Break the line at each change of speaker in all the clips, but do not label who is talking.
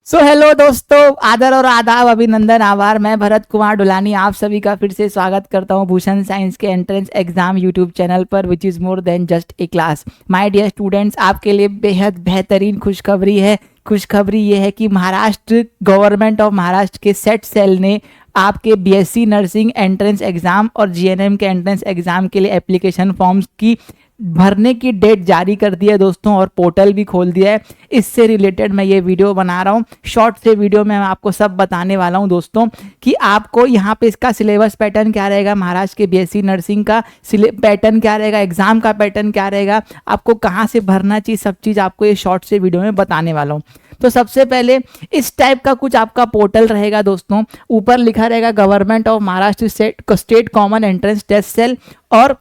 Hello दोस्तों, आदर और आदाब, अभिनंदन, आभार। मैं भरत कुमार डुलानी आप सभी का फिर से स्वागत करता हूं भूषण साइंस के एंट्रेंस एग्जाम यूट्यूब चैनल पर, which is more than just a class. My dear students, आपके लिए बेहद बेहतरीन खुशखबरी है। खुशखबरी ये है कि महाराष्ट्र गवर्नमेंट ऑफ महाराष्ट्र के सेट सेल ने आपके बीएससी नर्सिंग एंट्रेंस एग्जाम और जीएनएम के एंट्रेंस एग्जाम के लिए एप्लीकेशन फॉर्म्स की भरने की डेट जारी कर दी है दोस्तों, और पोर्टल भी खोल दिया है। इससे रिलेटेड मैं ये वीडियो बना रहा हूँ। शॉर्ट से वीडियो में मैं आपको सब बताने वाला हूँ दोस्तों कि आपको यहाँ पे इसका सिलेबस पैटर्न क्या रहेगा, महाराष्ट्र के बीएससी नर्सिंग का पैटर्न क्या रहेगा, एग्जाम का पैटर्न क्या रहेगा, आपको कहाँ से भरना चाहिए, सब चीज़ आपको ये शॉर्ट से वीडियो में बताने वाला हूँ। तो सबसे पहले इस टाइप का कुछ आपका पोर्टल रहेगा दोस्तों। ऊपर लिखा रहेगा government of Maharashtra state common entrance test cell, और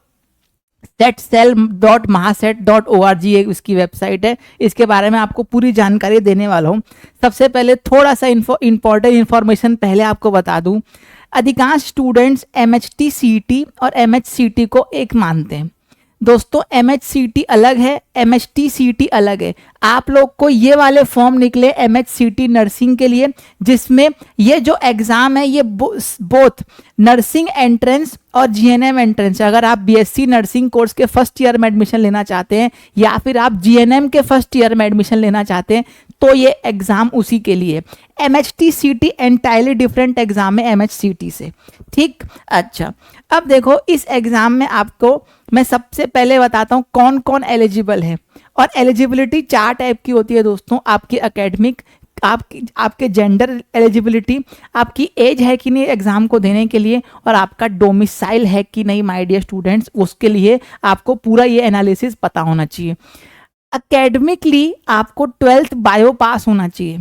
setcell.mahaset.org ये उसकी वेबसाइट है। इसके बारे में आपको पूरी जानकारी देने वाला हूँ। सबसे पहले थोड़ा सा इंपॉर्टेंट इन्फॉर्मेशन पहले आपको बता दूँ। अधिकांश स्टूडेंट्स MHT CET और MHCT को एक मानते हैं दोस्तों। MHCT अलग है, MHT CET अलग है। आप लोग को ये वाले फॉर्म निकले MHCT नर्सिंग के लिए, जिसमें ये जो एग्ज़ाम है ये बोथ नर्सिंग एंट्रेंस और जीएनएम एंट्रेंस। अगर आप बीएससी नर्सिंग कोर्स के फर्स्ट ईयर में एडमिशन लेना चाहते हैं या फिर आप जीएनएम के फर्स्ट ईयर में एडमिशन लेना चाहते हैं तो ये एग्ज़ाम उसी के लिए। MHT CET entirely different exam है MHCT से, ठीक। अच्छा, अब देखो इस एग्ज़ाम में आपको मैं सबसे पहले बताता हूँ कौन कौन एलिजिबल है। और एलिजिबिलिटी 4 टाइप की होती है दोस्तों। आपकी एकेडमिक, आपके जेंडर एलिजिबिलिटी, आपकी एज है कि नहीं एग्ज़ाम को देने के लिए, और आपका डोमिसाइल है कि नहीं माय डियर स्टूडेंट्स, उसके लिए आपको पूरा ये एनालिसिस पता होना चाहिए। एकेडमिकली आपको 12th बायो पास होना चाहिए,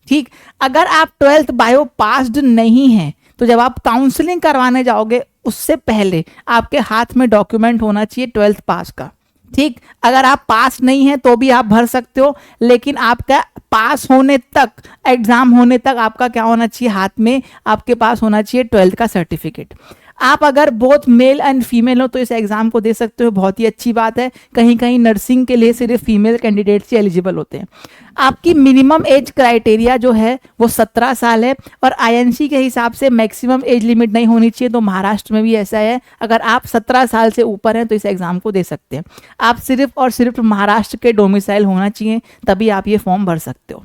ठीक। अगर आप 12th बायो पास्ड नहीं हैं तो जब आप काउंसलिंग करवाने जाओगे उससे पहले आपके हाथ में डॉक्यूमेंट होना चाहिए 12th पास का, ठीक। अगर आप पास नहीं हैं तो भी आप भर सकते हो, लेकिन आपका पास होने तक, एग्जाम होने तक आपका क्या होना चाहिए, हाथ में आपके पास होना चाहिए 12th का सर्टिफिकेट। आप अगर बोथ मेल एंड फीमेल हो तो इस एग्जाम को दे सकते हो, बहुत ही अच्छी बात है। कहीं कहीं नर्सिंग के लिए सिर्फ फीमेल कैंडिडेट्स ही एलिजिबल होते हैं। आपकी मिनिमम एज क्राइटेरिया जो है वो 17 साल है, और आईएनसी के हिसाब से मैक्सिमम एज लिमिट नहीं होनी चाहिए, तो महाराष्ट्र में भी ऐसा है। अगर आप 17 साल से ऊपर हैं तो इस एग्जाम को दे सकते हैं। आप सिर्फ और सिर्फ महाराष्ट्र के डोमिसाइल होना चाहिए, तभी आप ये फॉर्म भर सकते हो।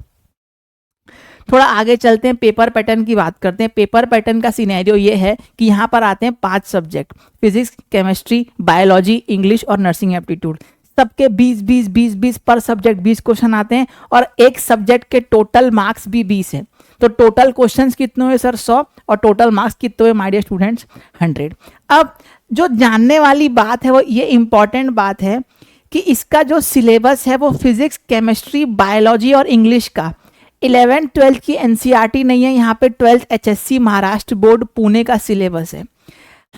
थोड़ा आगे चलते हैं, पेपर पैटर्न की बात करते हैं। पेपर पैटर्न का सिनेरियो ये है कि यहाँ पर आते हैं 5 subject, physics, chemistry, biology, English और नर्सिंग एप्टीट्यूड। सबके 20 पर सब्जेक्ट 20 क्वेश्चन आते हैं, और एक सब्जेक्ट के टोटल मार्क्स भी 20 हैं। तो टोटल क्वेश्चंस कितने हुए सर? 100, और टोटल मार्क्स कितने हुए माय डियर स्टूडेंट्स? 100। अब जो जानने वाली बात है वो ये इंपॉर्टेंट बात है कि इसका जो सिलेबस है वो फिजिक्स, केमिस्ट्री, बायोलॉजी और इंग्लिश का 11th 12th की एनसीईआरटी नहीं है, यहाँ पे 12th HSC Maharashtra board Pune का सिलेबस है।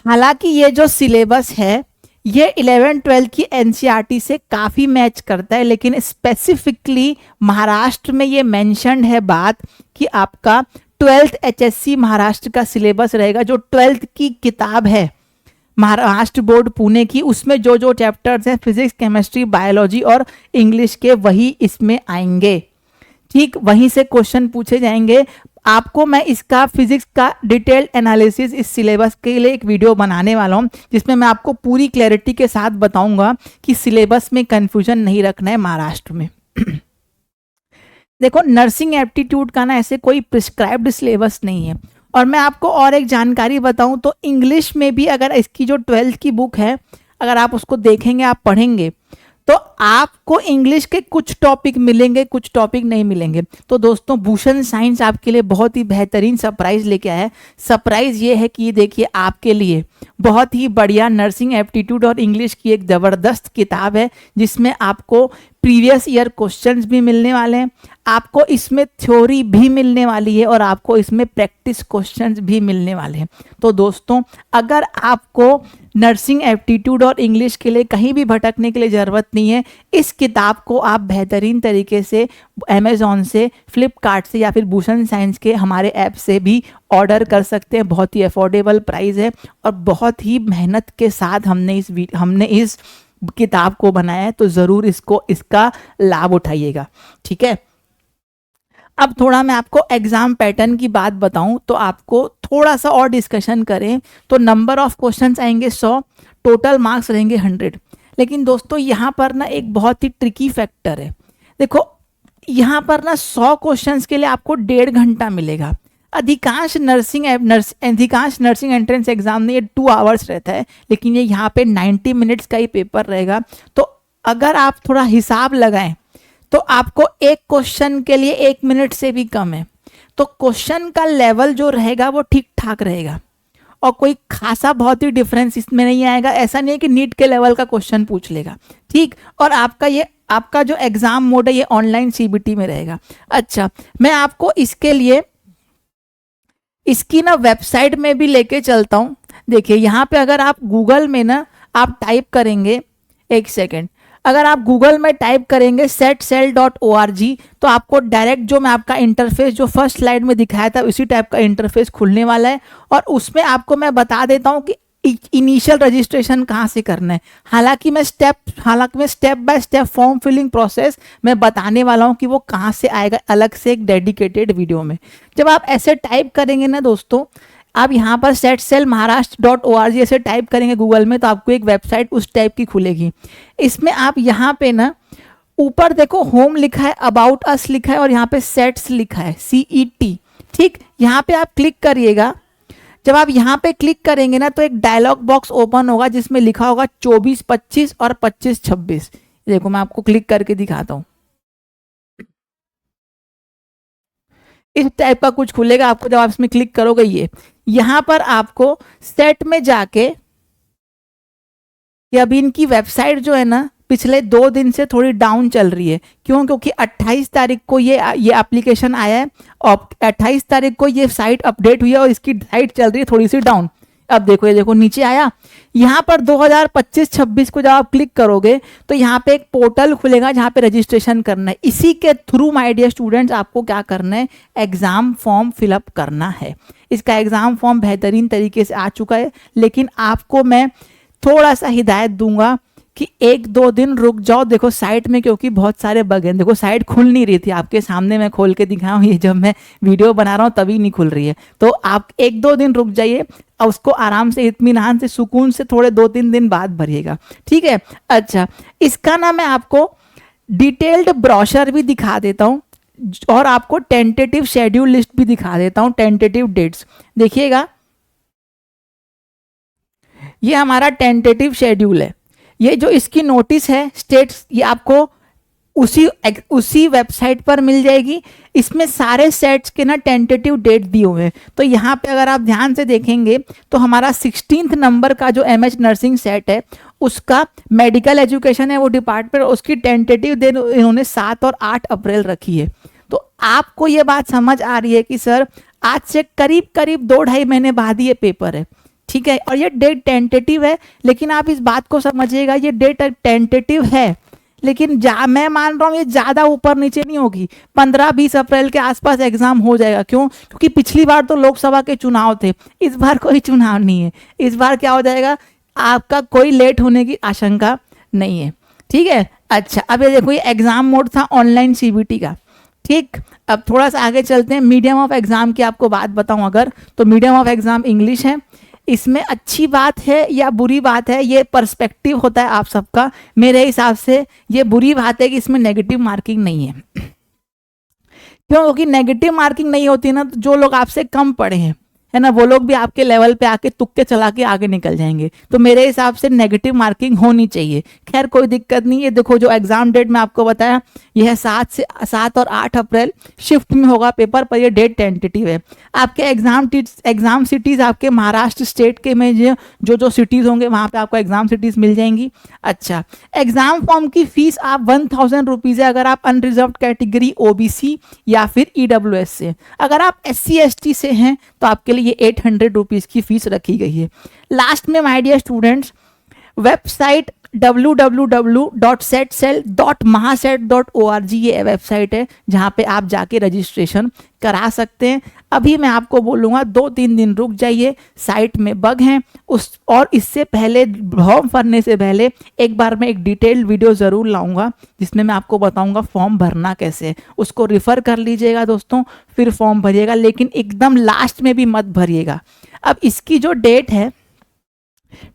हालांकि ये जो सिलेबस है ये 11th 12th की एनसीईआरटी से काफ़ी मैच करता है, लेकिन स्पेसिफिकली महाराष्ट्र में ये मेंशन्ड है बात कि आपका 12th HSC महाराष्ट्र का सिलेबस रहेगा। जो 12th की किताब है महाराष्ट्र बोर्ड पुणे की, उसमें जो जो चैप्टर्स हैं फिजिक्स, केमिस्ट्री, बायोलॉजी और इंग्लिश के, वही इसमें आएंगे, ठीक। वहीं से क्वेश्चन पूछे जाएंगे। आपको मैं इसका फिजिक्स का डिटेल्ड एनालिसिस इस सिलेबस के लिए एक वीडियो बनाने वाला हूं, जिसमें मैं आपको पूरी क्लैरिटी के साथ बताऊंगा कि सिलेबस में कंफ्यूजन नहीं रखना है महाराष्ट्र में। देखो, नर्सिंग एप्टीट्यूड का ना ऐसे कोई प्रिस्क्राइब्ड सिलेबस नहीं है। और मैं आपको और एक जानकारी बताऊं तो इंग्लिश में भी अगर इसकी जो 12th की बुक है, अगर आप उसको देखेंगे, आप पढ़ेंगे, तो आपको इंग्लिश के कुछ टॉपिक मिलेंगे, कुछ टॉपिक नहीं मिलेंगे। तो दोस्तों, भूषण साइंस आपके लिए बहुत ही बेहतरीन सरप्राइज लेके आया है। सरप्राइज ये है कि ये देखिए, आपके लिए बहुत ही बढ़िया नर्सिंग एप्टीट्यूड और इंग्लिश की एक ज़बरदस्त किताब है, जिसमें आपको प्रीवियस ईयर क्वेश्चंस भी मिलने वाले हैं, आपको इसमें थ्योरी भी मिलने वाली है, और आपको इसमें प्रैक्टिस क्वेश्चंस भी मिलने वाले हैं। तो दोस्तों, अगर आपको नर्सिंग एप्टीट्यूड और इंग्लिश के लिए कहीं भी भटकने के लिए ज़रूरत नहीं है, इस किताब को आप बेहतरीन तरीके से अमेज़ॉन से, फ्लिपकार्ट से या फिर भूषण साइंस के हमारे ऐप से भी ऑर्डर कर सकते हैं। बहुत ही अफोर्डेबल प्राइस है, और बहुत ही मेहनत के साथ हमने इस किताब को बनाया है, तो ज़रूर इसका लाभ उठाइएगा, ठीक है। अब थोड़ा मैं आपको एग्जाम पैटर्न की बात बताऊं तो आपको थोड़ा सा और डिस्कशन करें तो नंबर ऑफ क्वेश्चंस आएंगे 100, टोटल मार्क्स रहेंगे 100। लेकिन दोस्तों यहाँ पर ना एक बहुत ही ट्रिकी फैक्टर है। देखो यहाँ पर ना 100 क्वेश्चंस के लिए आपको 1.5 घंटा मिलेगा। अधिकांश नर्सिंग एंट्रेंस एग्जाम में ये 2 आवर्स रहता है, लेकिन ये यहाँ पे 90 मिनट्स का ही पेपर रहेगा। तो अगर आप थोड़ा हिसाब लगाएं तो आपको एक क्वेश्चन के लिए 1 मिनट से भी कम है। तो क्वेश्चन का लेवल जो रहेगा वो ठीक ठाक रहेगा और कोई खासा बहुत ही डिफरेंस इसमें नहीं आएगा। ऐसा नहीं है कि नीट के लेवल का क्वेश्चन पूछ लेगा, ठीक। और आपका जो एग्जाम मोड है ये ऑनलाइन सीबीटी में रहेगा। अच्छा, मैं आपको इसके लिए इसकी ना वेबसाइट में भी लेके चलता हूँ। देखिए यहाँ पे अगर आप गूगल में ना आप टाइप करेंगे, एक सेकेंड, अगर आप गूगल में टाइप करेंगे setcell.org तो आपको डायरेक्ट जो मैं आपका इंटरफेस जो फर्स्ट स्लाइड में दिखाया था उसी टाइप का इंटरफेस खुलने वाला है। और उसमें आपको मैं बता देता हूँ कि इनिशियल रजिस्ट्रेशन कहाँ से करना है। हालांकि मैं step by step form filling process मैं बताने वाला हूँ कि वो कहाँ से आएगा अलग से एक डेडिकेटेड वीडियो में। जब आप ऐसे टाइप करेंगे ना दोस्तों, आप यहाँ पर setcellmaharashtra.org ऐसे टाइप करेंगे गूगल में तो आपको एक वेबसाइट उस टाइप की खुलेगी। इसमें आप यहाँ पे ना ऊपर देखो होम लिखा है, अबाउट अस लिखा है और यहाँ पे सेट्स लिखा है CET, ठीक। यहाँ पे आप क्लिक करिएगा। जब आप यहाँ पे क्लिक करेंगे ना तो एक डायलॉग बॉक्स ओपन होगा जिसमें लिखा होगा 24-25 और 25-26। देखो मैं आपको क्लिक करके दिखाता हूँ, इस टाइप का कुछ खुलेगा आपको। जब आप इसमें क्लिक करोगे ये यहाँ पर आपको सेट में जाके कि अभी इनकी वेबसाइट जो है ना पिछले 2 दिन से थोड़ी डाउन चल रही है। क्यों? क्योंकि 28 तारीख को ये एप्लीकेशन आया है और 28 तारीख को ये साइट अपडेट हुई है और इसकी साइट चल रही है थोड़ी सी डाउन। अब देखो ये देखो नीचे आया, यहाँ पर 2025-26 को जब आप क्लिक करोगे तो यहाँ पे एक पोर्टल खुलेगा जहाँ पे रजिस्ट्रेशन करना है। इसी के थ्रू माय डियर स्टूडेंट्स आपको क्या करना है, एग्जाम फॉर्म फिलअप करना है। इसका एग्जाम फॉर्म बेहतरीन तरीके से आ चुका है, लेकिन आपको मैं थोड़ा सा हिदायत दूंगा कि 1-2 दिन रुक जाओ। देखो साइट में क्योंकि बहुत सारे बग हैं, देखो साइट खुल नहीं रही थी, आपके सामने मैं खोल के दिखाया हूँ, ये जब मैं वीडियो बना रहा हूँ तभी नहीं खुल रही है। तो आप 1-2 दिन रुक जाइए और उसको आराम से इत्मीनान से सुकून से थोड़े 2-3 दिन बाद भरिएगा, ठीक है। अच्छा, इसका ना मैं आपको डिटेल्ड ब्रोशर भी दिखा देता हूँ और आपको टेंटेटिव शेड्यूल लिस्ट भी दिखा देता हूँ, टेंटेटिव डेट्स। देखिएगा ये हमारा टेंटेटिव शेड्यूल है। ये जो इसकी नोटिस है स्टेट्स, ये आपको उसी वेबसाइट पर मिल जाएगी। इसमें सारे सेट्स के ना टेंटेटिव डेट दिए हुए हैं। तो यहाँ पे अगर आप ध्यान से देखेंगे तो हमारा 16th नंबर का जो MH नर्सिंग सेट है उसका मेडिकल एजुकेशन है वो डिपार्टमेंट, उसकी टेंटेटिव डेट इन्होंने 7 और 8 अप्रैल रखी है। तो आपको ये बात समझ आ रही है कि सर आज से करीब करीब 2-2.5 महीने बाद ये पेपर है, ठीक है। और ये डेट टेंटेटिव है, लेकिन आप इस बात को समझिएगा ये डेट टेंटेटिव है, लेकिन मैं मान रहा हूँ ये ज़्यादा ऊपर नीचे नहीं होगी। 15-20 अप्रैल के आसपास एग्जाम हो जाएगा। क्यों? क्योंकि पिछली बार तो लोकसभा के चुनाव थे, इस बार कोई चुनाव नहीं है। इस बार क्या हो जाएगा, आपका कोई लेट होने की आशंका नहीं है, ठीक है। अच्छा, अब ये देखो ये एग्जाम मोड था ऑनलाइन CBT का, ठीक। अब थोड़ा सा आगे चलते हैं। मीडियम ऑफ एग्जाम की आपको बात बताऊं अगर, तो मीडियम ऑफ एग्जाम इंग्लिश है। इसमें अच्छी बात है या बुरी बात है ये पर्सपेक्टिव होता है आप सबका। मेरे हिसाब से ये बुरी बात है कि इसमें नेगेटिव मार्किंग नहीं है। क्यों? क्योंकि नेगेटिव मार्किंग नहीं होती ना तो जो लोग आपसे कम पढ़े हैं है ना वो लोग भी आपके लेवल पे आके तुक्के चला के आगे निकल जाएंगे। तो मेरे हिसाब से नेगेटिव मार्किंग होनी चाहिए। खैर कोई दिक्कत नहीं है। देखो जो एग्जाम डेट मैं आपको बताया यह है 7 और 8 अप्रैल, शिफ्ट में होगा पेपर, पर ये डेट टेंटेटिव है। आपके एग्जाम सिटीज़ आपके महाराष्ट्र स्टेट के में जो सिटीज़ होंगे वहाँ पे आपको एग्जाम सिटीज़ मिल जाएंगी। अच्छा, एग्जाम फॉर्म की फीस आप 1000 रुपीज़ है अगर आप अनरिजर्व कैटेगरी OBC या फिर EWS से। अगर आप SC ST से हैं तो आपके लिए ये 800 रुपीज़ की फीस रखी गई है। लास्ट में my dear students website www.setcell.mahaset.org ये वेबसाइट है जहाँ पे आप जाके रजिस्ट्रेशन करा सकते हैं। अभी मैं आपको बोलूँगा 2-3 दिन रुक जाइए, साइट में बग हैं उस, और इससे पहले फॉर्म भरने से पहले एक बार मैं एक डिटेल्ड वीडियो ज़रूर लाऊंगा जिसमें मैं आपको बताऊंगा फॉर्म भरना कैसे है। उसको रिफ़र कर लीजिएगा दोस्तों, फिर फॉर्म भरिएगा, लेकिन एकदम लास्ट में भी मत भरिएगा। अब इसकी जो डेट है,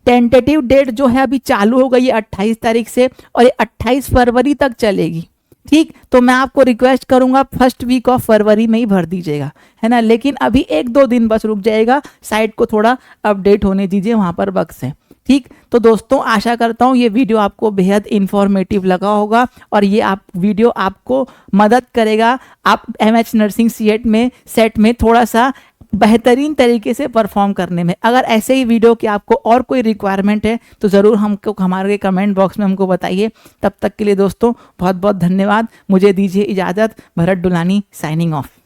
टेंटेटिव डेट जो है अभी चालू हो गई है 28 तारीख से, और ये 28 फरवरी तक चलेगी। ठीक, तो मैं आपको रिक्वेस्ट करूंगा फर्स्ट वीक ऑफ फरवरी में ही भर दीजिएगा, है ना। लेकिन अभी 1-2 दिन बस रुक जाएगा, साइट को थोड़ा अपडेट होने दीजिए, वहाँ पर बग्स हैं। ठीक, तो दोस्तों आशा करता हूँ ये वीडियो आपको बेहद इंफॉर्मेटिव लगा होगा और ये वीडियो आपको मदद करेगा आप MH नर्सिंग सेट में थोड़ा सा बेहतरीन तरीके से परफॉर्म करने में। अगर ऐसे ही वीडियो की आपको और कोई रिक्वायरमेंट है तो ज़रूर हमको हमारे कमेंट बॉक्स में हमको बताइए। तब तक के लिए दोस्तों बहुत बहुत धन्यवाद। मुझे दीजिए इजाज़त। Bharat Dulani signing of.